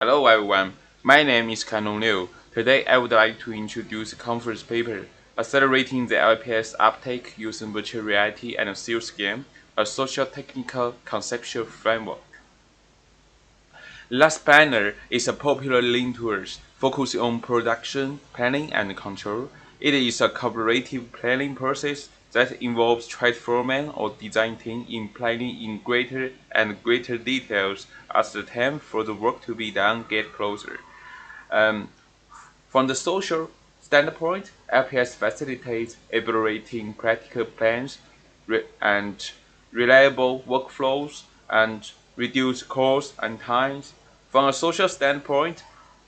Hello everyone, my name is Canon Liu. Today I would like to introduce a conference paper, Accelerating the LPS Uptake Using Virtual Reality and a Serious Game, a Socio-technical Conceptual Framework. Last Planner is a popular lean tool focusing on production, planning, and control. It is a collaborative planning process that involves transforming or design team in planning in greater and greater details as the time for the work to be done get closer. Um, from the social standpoint, LPS facilitates elaborating practical plans and reliable workflows and reduce costs and times. From a social standpoint,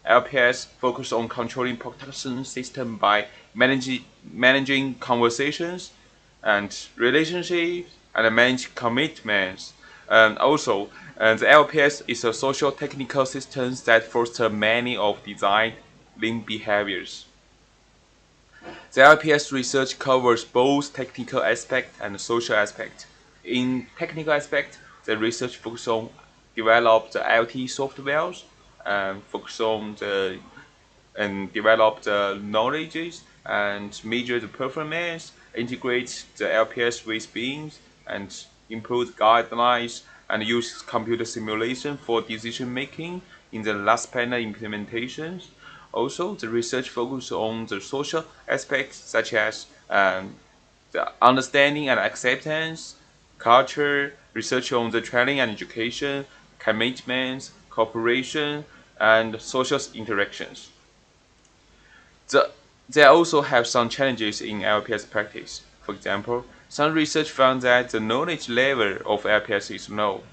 LPS focuses on controlling production system by managing conversations and relationships and manage commitments. And also, the LPS is a social technical system that fosters many of design lean behaviors. The LPS research covers both technical aspect and social aspect. In technical aspect, the research focuses on develop the IoT softwares, focus on the and develop the knowledges and measure the performance, integrate the LPS with beings, and improve guidelines and use computer simulation for decision making in the last panel implementations. Also, the research focuses on the social aspects such as the understanding and acceptance, culture, research on the training and education, commitments, cooperation, and social interactions. The, they also have some challenges in LPS practice. For example, some research found that the knowledge level of LPS is low.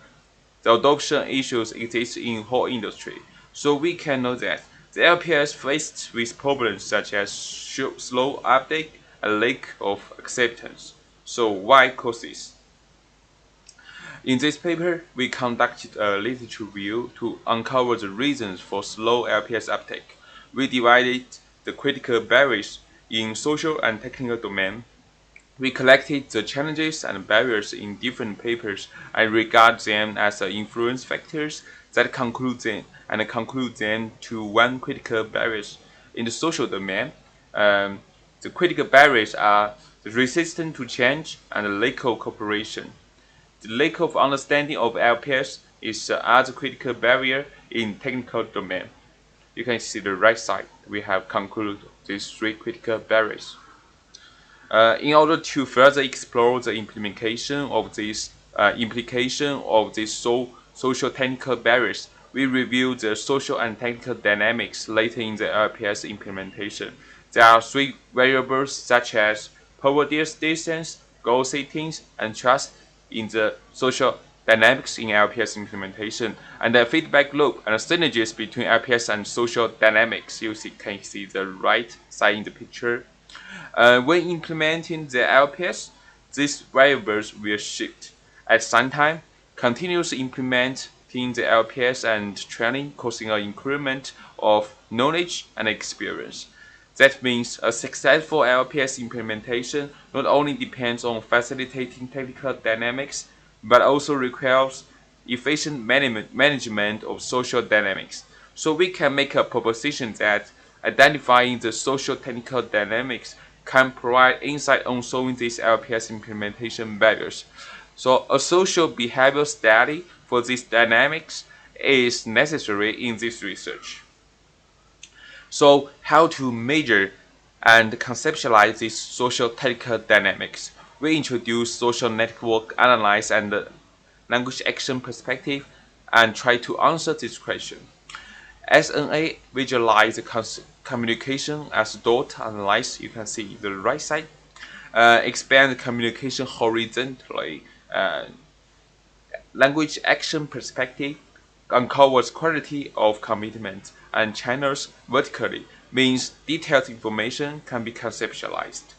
The adoption issues exist in whole industry, so we can know that the LPS faced with problems such as slow uptake and lack of acceptance. So why causes? In this paper, we conducted a literature review to uncover the reasons for slow LPS uptake. We divided the critical barriers in social and technical domain. We collected the challenges and barriers in different papers and regard them as influence factors that conclude them to one critical barriers. In the social domain, the critical barriers are the resistance to change and the lack of cooperation. The lack of understanding of LPS is the other critical barrier in technical domain. You can see the right side. We have concluded these three critical barriers. In order to further explore the implementation of this implication of these social technical barriers, we review the social and technical dynamics later in the LPS implementation. There are three variables such as poverty distance, goal settings, and trust in the social dynamics in LPS implementation, and the feedback loop and synergies between LPS and social dynamics. Can see the right side in the picture. When implementing the LPS, these variables will shift. At some time, continuous implementing the LPS and training causing an increment of knowledge and experience. That means a successful LPS implementation not only depends on facilitating technical dynamics, but also requires efficient management of social dynamics. So we can make a proposition that identifying the social technical dynamics can provide insight on solving these LPS implementation barriers. So a social behavior study for these dynamics is necessary in this research. So how to measure and conceptualize these social technical dynamics? We introduce social network analysis and language action perspective and try to answer this question. SNA visualize the communication as dot analyze. You can see the right side. Expand communication horizontally. Language action perspective uncovers quality of commitment and channels vertically, means detailed information can be conceptualized.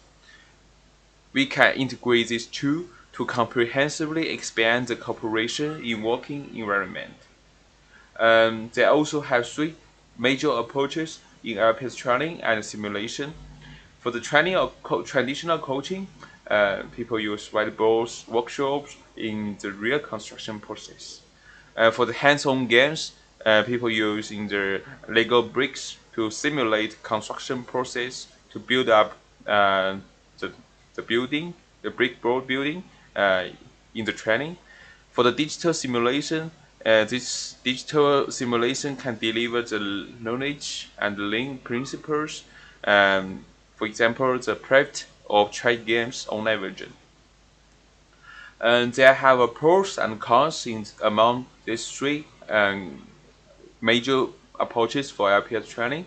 We can integrate these two to comprehensively expand the cooperation in working environment. They also have three major approaches in LPS training and simulation. For the training of traditional coaching, people use whiteboards, workshops in the real construction process. For the hands-on games, people using the Lego bricks to simulate construction process to build up the, the building, the brick board building in the training. For the digital simulation, this digital simulation can deliver the knowledge and learning principles. For example, the prep of trade games online version. And they have a pros and cons among these three major approaches for LPS training.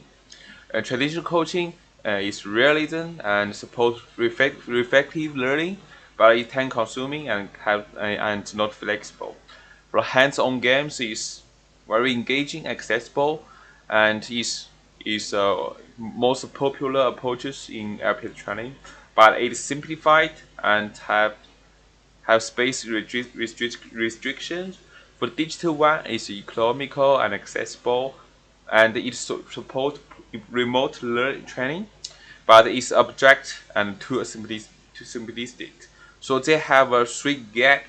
Traditional coaching is realism and supports reflective learning, but it time consuming and not flexible. For hands-on games is very engaging, accessible, and is most popular approaches in LPS training. But it is simplified and have space restrictions. For the digital one, it's economical and accessible, and it support remote learning training, but it's abstract and too simplistic. So they have a big gap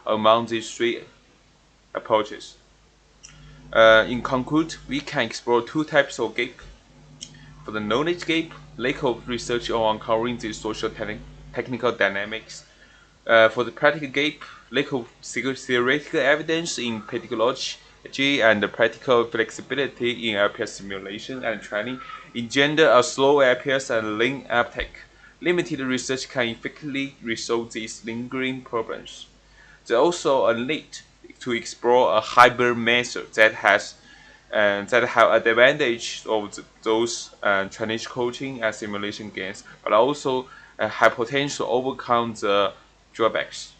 among these three approaches. In conclude, we can explore two types of gap. For the knowledge gap, lack of research on uncovering the social-technical dynamics. For the practical gap, lack of theoretical evidence in pedagogy and the practical flexibility in LPS simulation and training engender a slow LPS and lean uptake. Limited research can effectively resolve these lingering problems. There's also a need to explore a hybrid method that have advantage of those traditional coaching and simulation gains, but also have potential to overcome the drawbacks.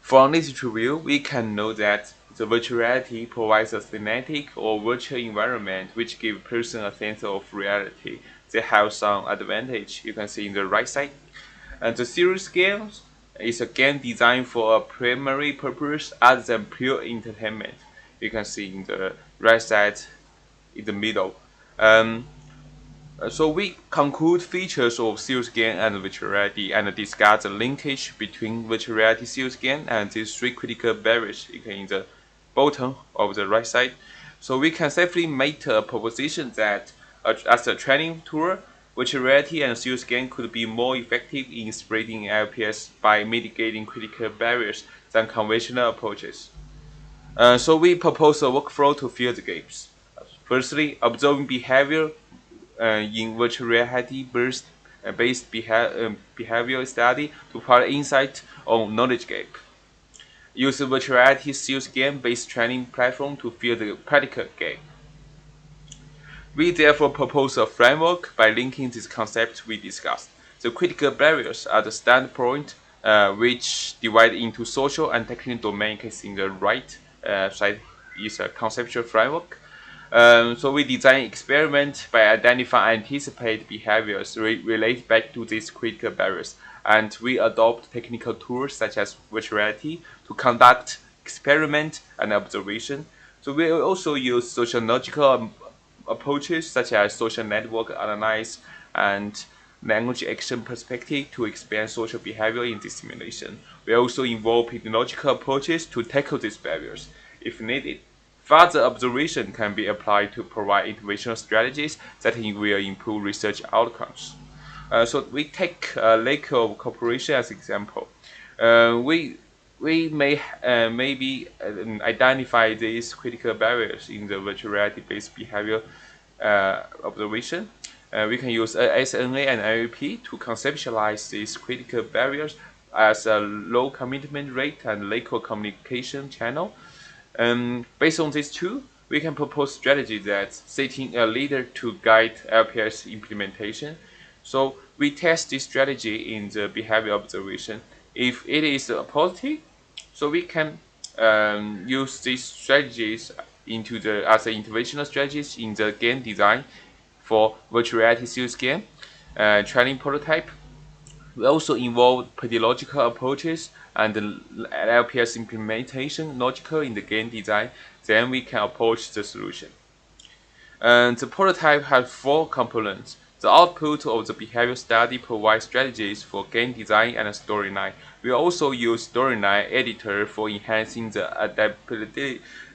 From this review, we can know that the virtual reality provides a kinetic or virtual environment which gives person a sense of reality. They have some advantage you can see in the right side. And the serious game is a game designed for a primary purpose other than pure entertainment. You can see in the right side in the middle. So we conclude features of serious game and virtual reality and discuss the linkage between virtual reality, serious game, and these three critical barriers in the bottom of the right side. So we can safely make a proposition that as a training tool, virtual reality and serious game could be more effective in spreading LPS by mitigating critical barriers than conventional approaches. So we propose a workflow to fill the gaps. Firstly, observing behavior in virtual reality-based behavioral study to provide insight on knowledge gap. Use a virtual reality skills game-based training platform to fill the practical gap. We therefore propose a framework by linking these concepts we discussed. The critical barriers are the standpoint which divide into social and technical domains. In the right side is a conceptual framework. So we design experiment by identifying anticipate behaviors related back to these critical barriers, and we adopt technical tools such as virtual reality to conduct experiment and observation. So we also use sociological approaches such as social network analysis and language action perspective to expand social behavior in this simulation. We also involve pedagogical approaches to tackle these barriers if needed. Further observation can be applied to provide interventional strategies that will improve research outcomes. So we take lack of cooperation as example. We may maybe identify these critical barriers in the virtual reality-based behavior observation. We can use SNA and IOP to conceptualize these critical barriers as a low commitment rate and lack of communication channel. Based on these two, we can propose strategy that setting a leader to guide LPS implementation. So we test this strategy in the behavior observation. If it is positive, so we can use these strategies as interventional strategies in the game design for virtual reality series game training prototype. We also involve pedagogical approaches and LPS implementation logical in the game design. Then we can approach the solution. And the prototype has four components. The output of the behavior study provides strategies for game design and storyline. We also use storyline editor for enhancing the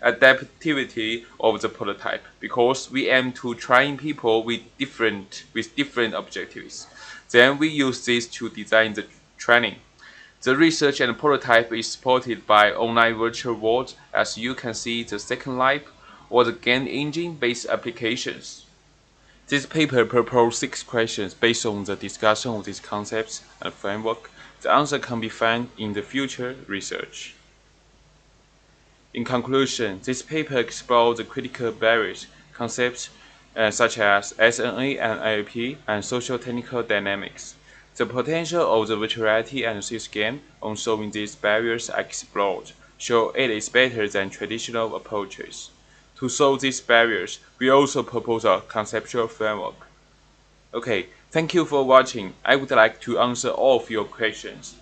adaptivity of the prototype because we aim to train people with different objectives. Then we use this to design the training. The research and prototype is supported by online virtual worlds, as you can see the Second Life or the game engine-based applications. This paper proposed 6 questions based on the discussion of these concepts and framework. The answer can be found in the future research. In conclusion, this paper explored the critical barriers, concepts such as SNA and LP, and socio-technical dynamics. The potential of the virtuality and this game on solving these barriers are explored, so it is better than traditional approaches. To solve these barriers, we also propose a conceptual framework. Okay, thank you for watching. I would like to answer all of your questions.